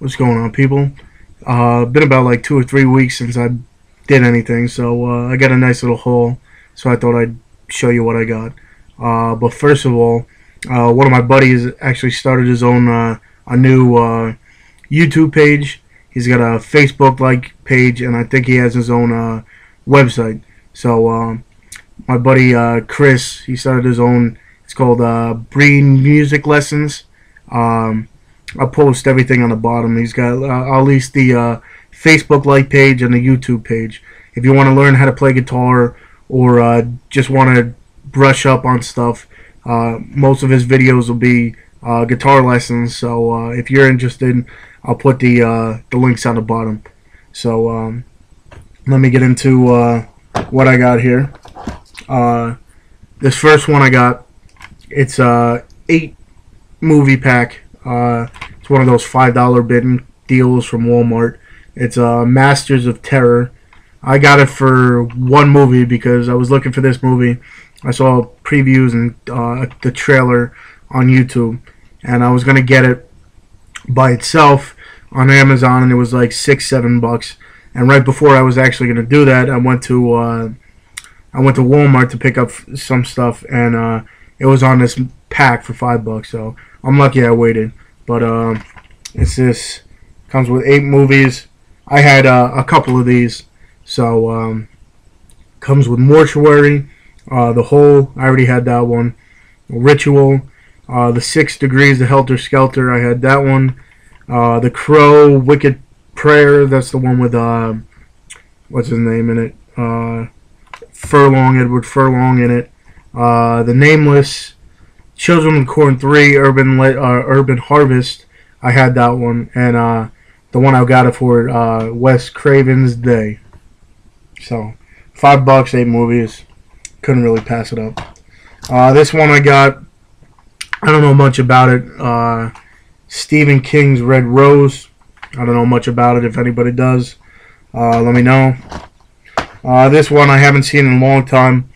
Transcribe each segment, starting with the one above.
What's going on, people? Been about like 2 or 3 weeks since I did anything, so I got a nice little haul. So I thought I'd show you what I got. But first of all, one of my buddies actually started his own a new YouTube page. He's got a Facebook like page, and I think he has his own website. So my buddy Chris, he started his own. It's called Breen Music Lessons. Um, I'll post everything on the bottom. He's got at least the Facebook like page and the YouTube page. If you want to learn how to play guitar or just want to brush up on stuff, most of his videos will be guitar lessons. So if you're interested, I'll put the links on the bottom. So let me get into what I got here. This first one I got, it's a 8 movie pack. It's one of those $5 bidding deals from Walmart. It's Masters of Terror. I got it for one movie because I was looking for this movie. I saw previews and the trailer on YouTube, and I was gonna get it by itself on Amazon, and it was like $6-7. And right before I was actually gonna do that, I went to Walmart to pick up some stuff, and it was on this pack for $5. So I'm lucky I waited. But it's this, comes with 8 movies. I had a couple of these. So comes with Mortuary, The Hole. I already had that one. Ritual, The 6 Degrees, The Helter Skelter. I had that one. The Crow, Wicked Prayer. That's the one with what's his name in it? Edward Furlong in it. The Nameless, Children of the Corn 3, Urban Harvest. I had that one, and the one I got it for, Wes Craven's Day. So $5, 8 movies. Couldn't really pass it up. This one I got, I don't know much about it. Stephen King's Red Rose. I don't know much about it. If anybody does, let me know. This one I haven't seen in a long time.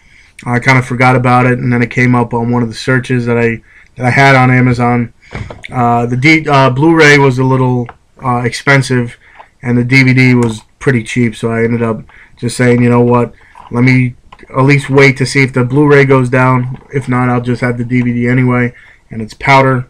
I kind of forgot about it, and then it came up on one of the searches that I had on Amazon. The Blu Ray was a little expensive, and the DVD was pretty cheap, so I ended up just saying, you know what, let me at least wait to see if the Blu Ray goes down. If not, I'll just have the DVD anyway. And it's Powder.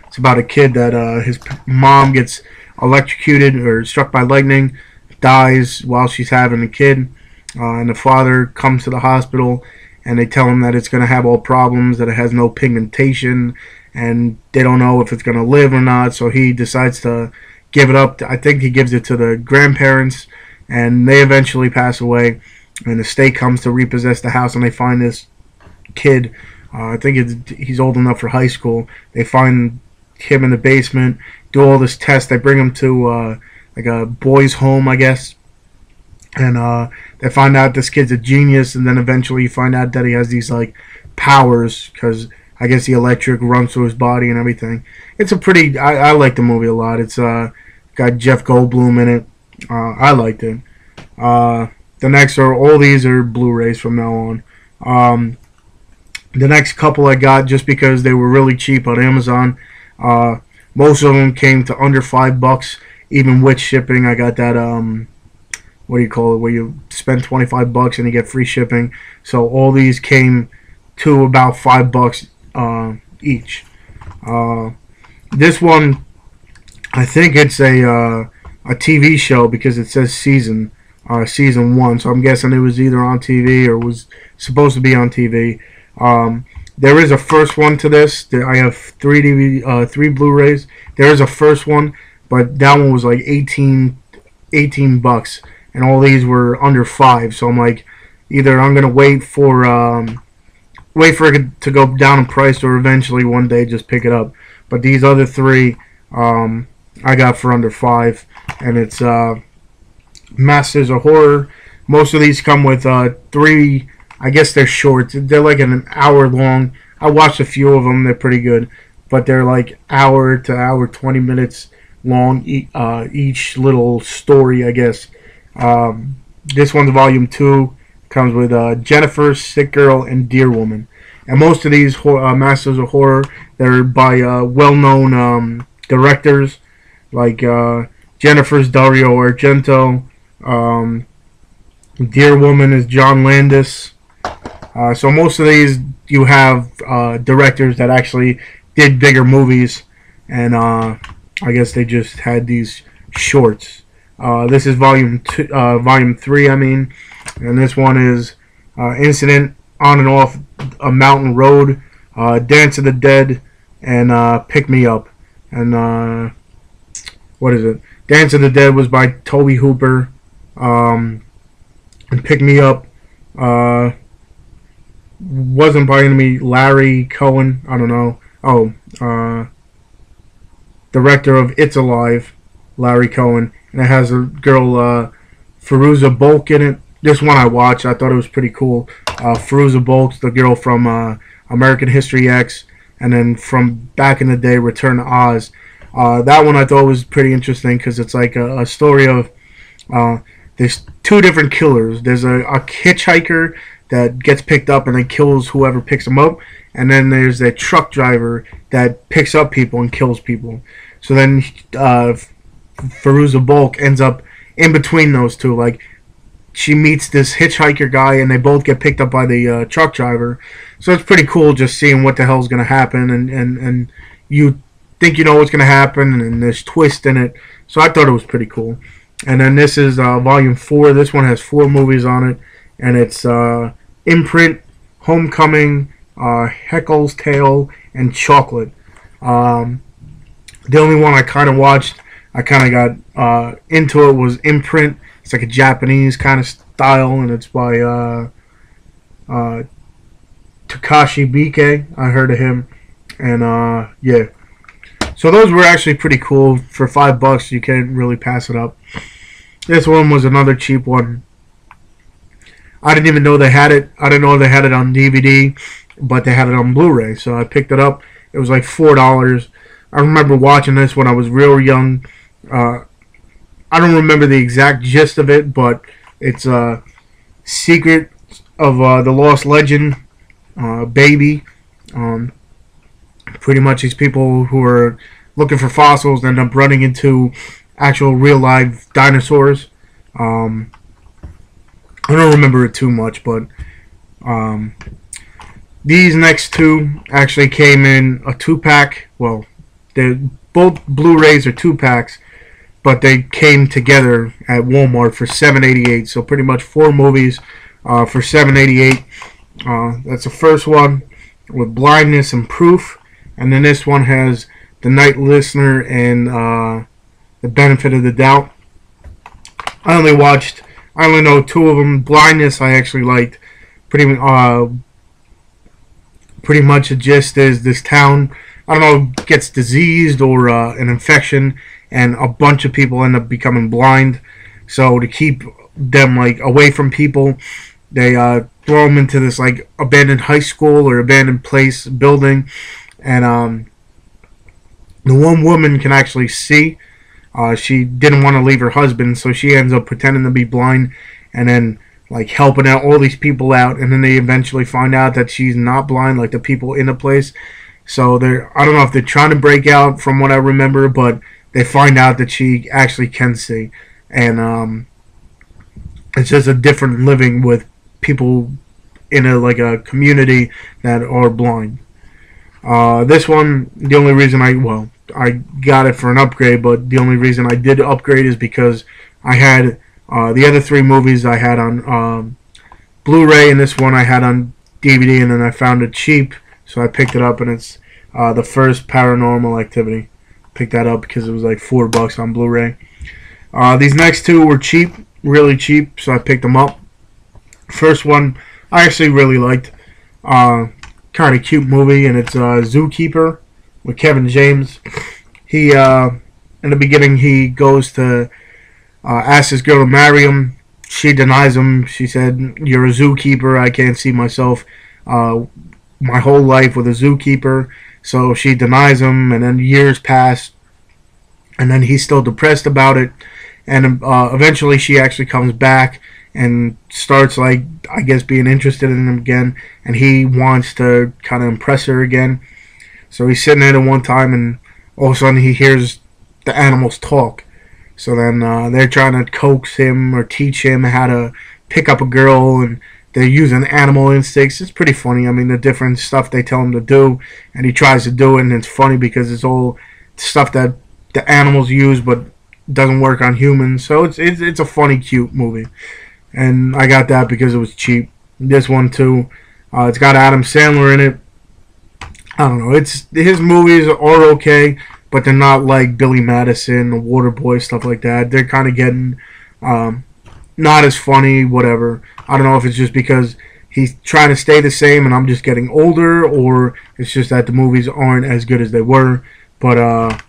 It's about a kid that his mom gets electrocuted or struck by lightning, dies while she's having a kid. And the father comes to the hospital, and they tell him that it's going to have all problems, that it has no pigmentation, and they don't know if it's going to live or not. So he decides to give it up. I think he gives it to the grandparents, and they eventually pass away. And the state comes to repossess the house, and they find this kid. I think he's old enough for high school. They find him in the basement, do all this test. They bring him to like a boys' home, I guess. And they find out this kid's a genius, and then eventually you find out that he has these like powers, because I guess the electric runs through his body and everything. It's a pretty, I like the movie a lot. It's got Jeff Goldblum in it. I liked it. The next are, all these are Blu-rays from now on. The next couple I got just because they were really cheap on Amazon. Most of them came to under $5, even with shipping. I got that what do you call it, where you spend $25 and you get free shipping. So all these came to about $5 each. This one, I think it's a TV show because it says season 1. So I'm guessing it was either on TV or was supposed to be on TV. There is a first one to this. I have 3 Blu-rays. There is a first one, but that one was like $18, and all these were under $5. So I'm like, either I'm gonna wait for it to go down in price, or eventually one day just pick it up. But these other 3 I got for under $5, and it's Masters of Horror. Most of these come with 3. I guess they're short. They're like an hour long. I watched a few of them. They're pretty good, but they're like hour to hour 20 minutes long each little story, I guess. This one's volume 2. Comes with Jennifer, Sick Girl, and Dear Woman. And most of these Masters of Horror, they're by well-known directors. like Jennifer's Dario Argento. Dear Woman is John Landis. So most of these you have directors that actually did bigger movies, and I guess they just had these shorts. This is volume 3, I mean, and this one is Incident on and Off a Mountain Road, Dance of the Dead, and Pick Me Up. And what is it? Dance of the Dead was by Toby Hooper, and Pick Me Up wasn't by any Larry Cohen. I don't know. Oh, director of It's Alive, Larry Cohen, and it has a girl, Fairuza Balk in it. This one I watched. I thought it was pretty cool. Fairuza Balk's the girl from American History X, and then from back in the day, Return to Oz. That one I thought was pretty interesting because it's like a story of there's two different killers. There's a hitchhiker that gets picked up and then kills whoever picks him up, and then there's a truck driver that picks up people and kills people. So then Fairuza Balk ends up in between those two. Like, she meets this hitchhiker guy, and they both get picked up by the truck driver. So it's pretty cool just seeing what the hell's going to happen, and you think you know what's going to happen, and there's twist in it. So I thought it was pretty cool. And then this is volume 4. This one has 4 movies on it, and it's Imprint, Homecoming, Heckle's Tale, and Chocolate. The only one I kind of watched, I kind of got into it, was Imprint. It's like a Japanese kind of style, and it's by Takashi Miike. I heard of him, and yeah. So those were actually pretty cool. For $5, you can't really pass it up. This one was another cheap one. I didn't even know they had it. I didn't know they had it on DVD, but they had it on Blu Ray, so I picked it up. It was like $4. I remember watching this when I was real young. I don't remember the exact gist of it, but it's a Secret of the Lost Legend, Baby. Pretty much these people who are looking for fossils end up running into actual real live dinosaurs. I don't remember it too much, but these next two actually came in a 2-pack. Well, both Blu-rays are 2-packs, but they came together at Walmart for $7.88. So pretty much 4 movies for $7.88. That's the first one with Blindness and Proof, and then this one has The Night Listener and The Benefit of the Doubt. I only know 2 of them. Blindness I actually liked. Pretty much the gist is this town, I don't know, gets diseased or an infection, and a bunch of people end up becoming blind. So to keep them like away from people, they throw them into this like abandoned high school or abandoned place building, and the one woman can actually see. She didn't want to leave her husband, so she ends up pretending to be blind, and then like helping out all these people out, and then they eventually find out that she's not blind, like the people in the place. So I don't know if they're trying to break out, from what I remember, but they find out that she actually can see, and it's just a different living with people in a community that are blind. This one, the only reason I got it for an upgrade, but the only reason I did upgrade is because I had the other 3 movies I had on Blu-ray, and this one I had on DVD, and then I found it cheap, so I picked it up, and it's the first Paranormal Activity. Picked that up because it was like $4 on Blu-ray. These next 2 were cheap, really cheap, so I picked them up. First one I actually really liked. Kind of cute movie, and it's Zookeeper with Kevin James. He in the beginning he goes to ask this girl to marry him. She denies him. She said, "You're a zookeeper. I can't see myself my whole life with a zookeeper." So she denies him, and then years pass, and then he's still depressed about it, and eventually she actually comes back and starts, like, I guess, being interested in him again, and he wants to kind of impress her again. So he's sitting there one time, and all of a sudden he hears the animals talk. So then they're trying to coax him or teach him how to pick up a girl, and they're using animal instincts. It's pretty funny. I mean, the different stuff they tell him to do, and he tries to do it, and it's funny because it's all stuff that the animals use, but doesn't work on humans. So it's a funny, cute movie, and I got that because it was cheap. This one too, it's got Adam Sandler in it. I don't know. It's his movies are okay, but they're not like Billy Madison, The Waterboy, stuff like that. They're kind of getting not as funny, whatever. I don't know if it's just because he's trying to stay the same and I'm just getting older, or it's just that the movies aren't as good as they were. But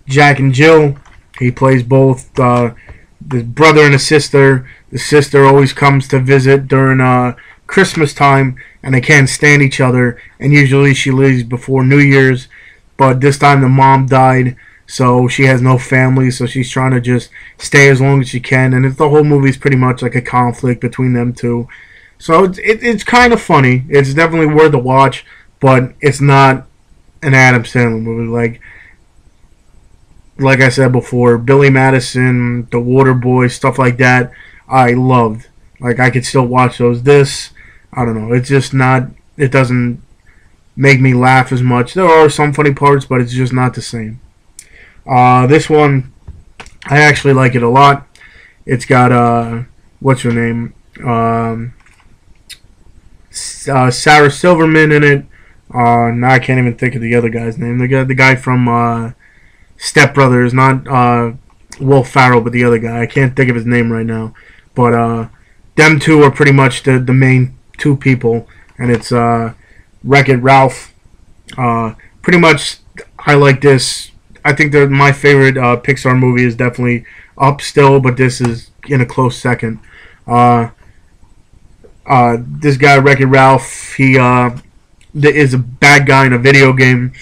Jack and Jill, he plays both the brother and a sister. The sister always comes to visit during Christmas time, and they can't stand each other, and usually she leaves before New Year's, but this time the mom died, so she has no family, so she's trying to just stay as long as she can, and the whole movie's pretty much like a conflict between them two. So it's kind of funny. It's definitely worth a watch, but it's not an Adam Sandler movie. Like I said before, Billy Madison, The Waterboy, stuff like that, I loved. Like, I could still watch those. This, I don't know, it's just not, it doesn't make me laugh as much. There are some funny parts, but it's just not the same. This one, I actually like it a lot. It's got, what's her name? Sarah Silverman in it. Now I can't even think of the other guy's name. The guy from Step Brothers, not Will Ferrell, but the other guy. I can't think of his name right now. But them two are pretty much the main two people, and it's Wreck-It Ralph. Pretty much, I like this. I think that my favorite Pixar movie is definitely Up still, but this is in a close second. This guy, Wreck-It Ralph, he is a bad guy in a video game,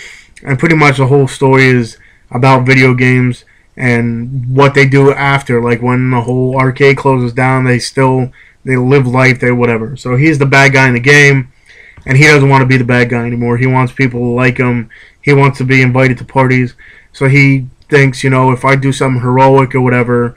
and pretty much the whole story is about video games and what they do after. Like, when the whole arcade closes down, they live life, they whatever. So he's the bad guy in the game, and he doesn't want to be the bad guy anymore. He wants people to like him. He wants to be invited to parties. So he thinks, if I do something heroic or whatever,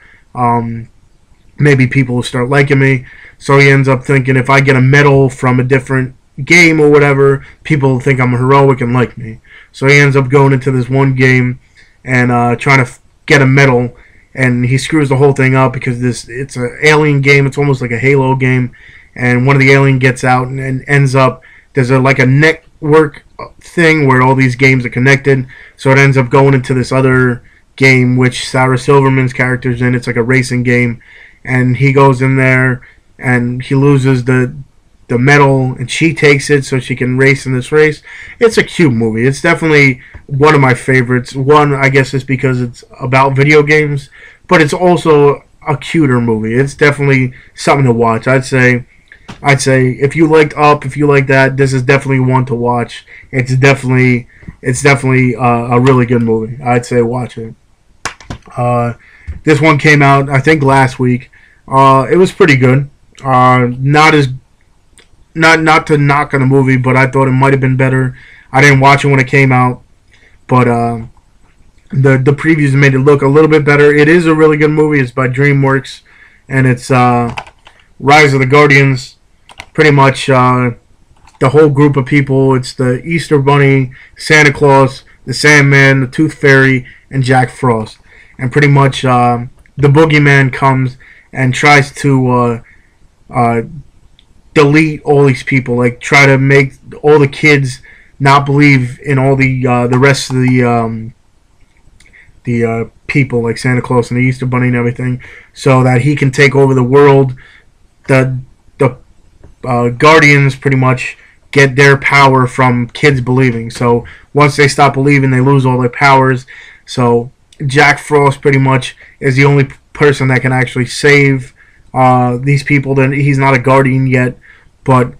maybe people will start liking me. So he ends up thinking, if I get a medal from a different game or whatever, people will think I'm heroic and like me. So he ends up going into this one game and trying to get a medal, and he screws the whole thing up because it's an alien game. It's almost like a Halo game, and one of the alien gets out and ends up, there's like a network thing where all these games are connected, so it ends up going into this other game which Sarah Silverman's character's in. It's like a racing game, and he goes in there and he loses the medal, and she takes it so she can race in this race. It's a cute movie. It's definitely one of my favorites. One, I guess, is because it's about video games, but it's also a cuter movie. It's definitely something to watch. I'd say if you liked Up, if you like that, this is definitely one to watch. It's definitely a really good movie. I'd say watch it. This one came out, I think, last week. It was pretty good. Not to knock on the movie, but I thought it might have been better. I didn't watch it when it came out, but the previews made it look a little bit better. It is a really good movie. It's by DreamWorks, and it's Rise of the Guardians. Pretty much the whole group of people. It's the Easter Bunny, Santa Claus, the Sandman, the Tooth Fairy, and Jack Frost. And pretty much the Boogeyman comes and tries to delete all these people, like try to make all the kids not believe in all the rest of the people, like Santa Claus and the Easter Bunny and everything, so that he can take over the world. The Guardians pretty much get their power from kids believing. So once they stop believing, they lose all their powers. So Jack Frost pretty much is the only person that can actually save these people. Then he's not a Guardian yet, but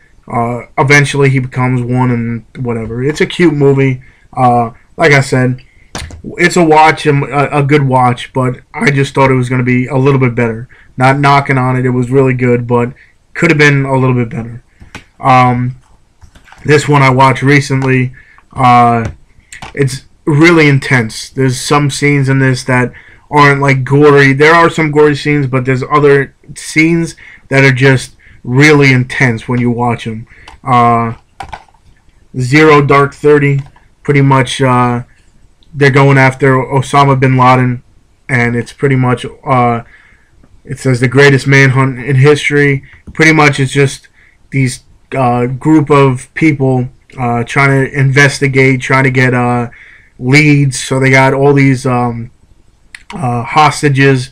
eventually he becomes one, and whatever. It's a cute movie. Like I said, it's a watch, a good watch, but I just thought it was going to be a little bit better. Not knocking on it. It was really good, but could have been a little bit better. This one I watched recently. It's really intense. There's some scenes in this that aren't like gory. There are some gory scenes, but there's other scenes that are just really intense when you watch them. Zero Dark 30, pretty much they're going after Osama bin Laden, and it's pretty much it says the greatest manhunt in history. Pretty much it's just these group of people trying to investigate, trying to get leads. So they got all these hostages,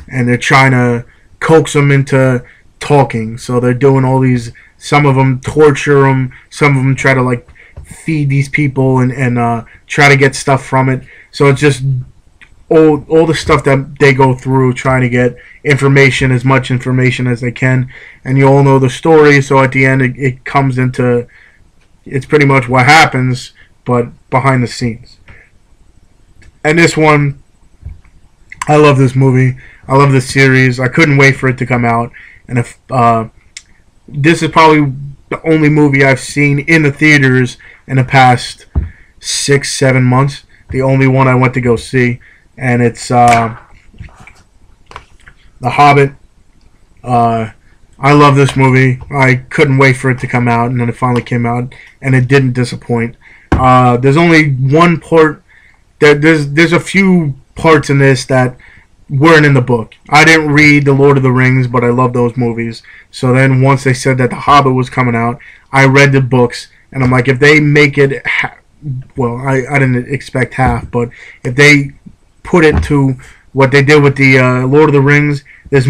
and they're trying to coax them into talking. So they're doing all these. Some of them torture them. Some of them try to like feed these people and try to get stuff from it. So it's just all the stuff that they go through trying to get information, as much information as they can. And you all know the story. So at the end, it comes into, it's pretty much what happens, but behind the scenes. And this one, I love this movie. I love this series. I couldn't wait for it to come out. And if this is probably the only movie I've seen in the theaters in the past 6-7 months. The only one I went to go see, and it's The Hobbit. I love this movie. I couldn't wait for it to come out, and then it finally came out, and it didn't disappoint. There's only one part. There's a few parts in this that weren't in the book. I didn't read The Lord of the Rings, but I love those movies. So then once they said that The Hobbit was coming out, I read the books, and I'm like, if they make it, well, I didn't expect half, but if they put it to what they did with the Lord of the Rings, this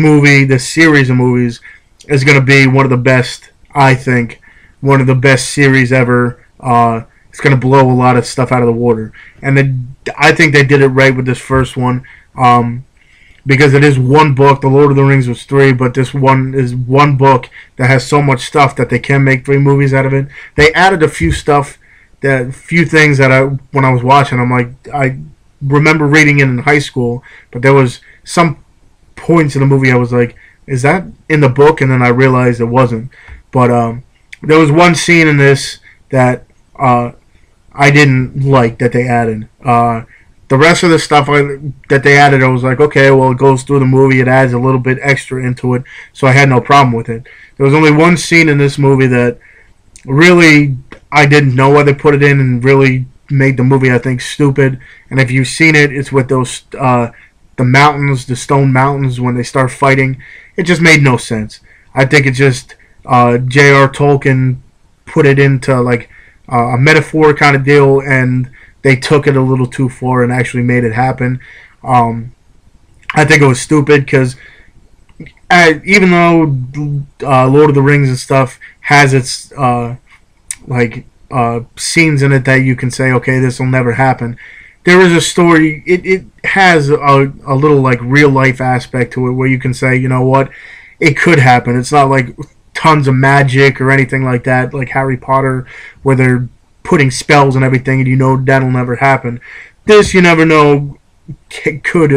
series of movies, is going to be one of the best, I think, one of the best series ever. It's going to blow a lot of stuff out of the water. And I think they did it right with this first one. Because it is one book. The Lord of the Rings was 3, but this one is one book that has so much stuff that they can make 3 movies out of it. They added a few things that when I was watching, I'm like, I remember reading it in high school, but there was some points in the movie I was like, is that in the book? And then I realized it wasn't. But there was one scene in this that I didn't like that they added. The rest of the stuff that they added, I was like, okay, well, it goes through the movie. It adds a little bit extra into it, so I had no problem with it. There was only one scene in this movie that really I didn't know why they put it in and really made the movie, I think, stupid. And if you've seen it, it's with those the mountains, the stone mountains, when they start fighting. It just made no sense. I think it just J.R. Tolkien put it into like a metaphor kind of deal, and they took it a little too far and actually made it happen. I think it was stupid because even though Lord of the Rings and stuff has its scenes in it that you can say, okay, this will never happen, there is a story. It has a little like real life aspect to it where you can say, you know what, it could happen. It's not like tons of magic or anything like that, like Harry Potter, where they're putting spells and everything, and you know that'll never happen. This, you never know, could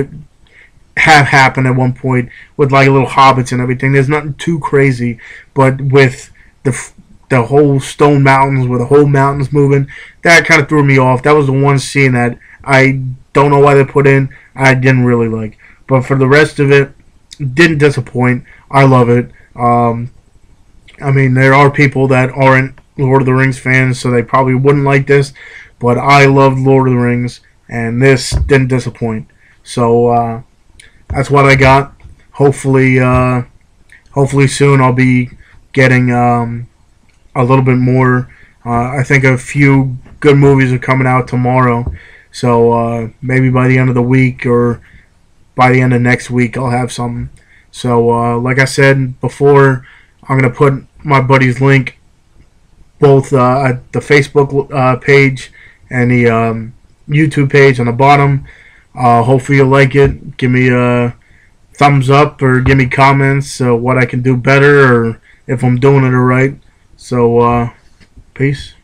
have happened at one point with like little hobbits and everything. There's nothing too crazy, but with the whole stone mountains, with the whole mountains moving, that kind of threw me off. That was the one scene that I don't know why they put in. I didn't really like, but for the rest of it, didn't disappoint. I love it. I mean, there are people that aren't Lord of the Rings fans, so they probably wouldn't like this, but I loved Lord of the Rings, and this didn't disappoint. So that's what I got. Hopefully soon I'll be getting a little bit more. I think a few good movies are coming out tomorrow, so maybe by the end of the week or by the end of next week I'll have something. So like I said before, I'm going to put my buddy's link both at the Facebook page and the YouTube page on the bottom. Hopefully you'll like it. Give me a thumbs up or give me comments what I can do better or if I'm doing it right. So, peace.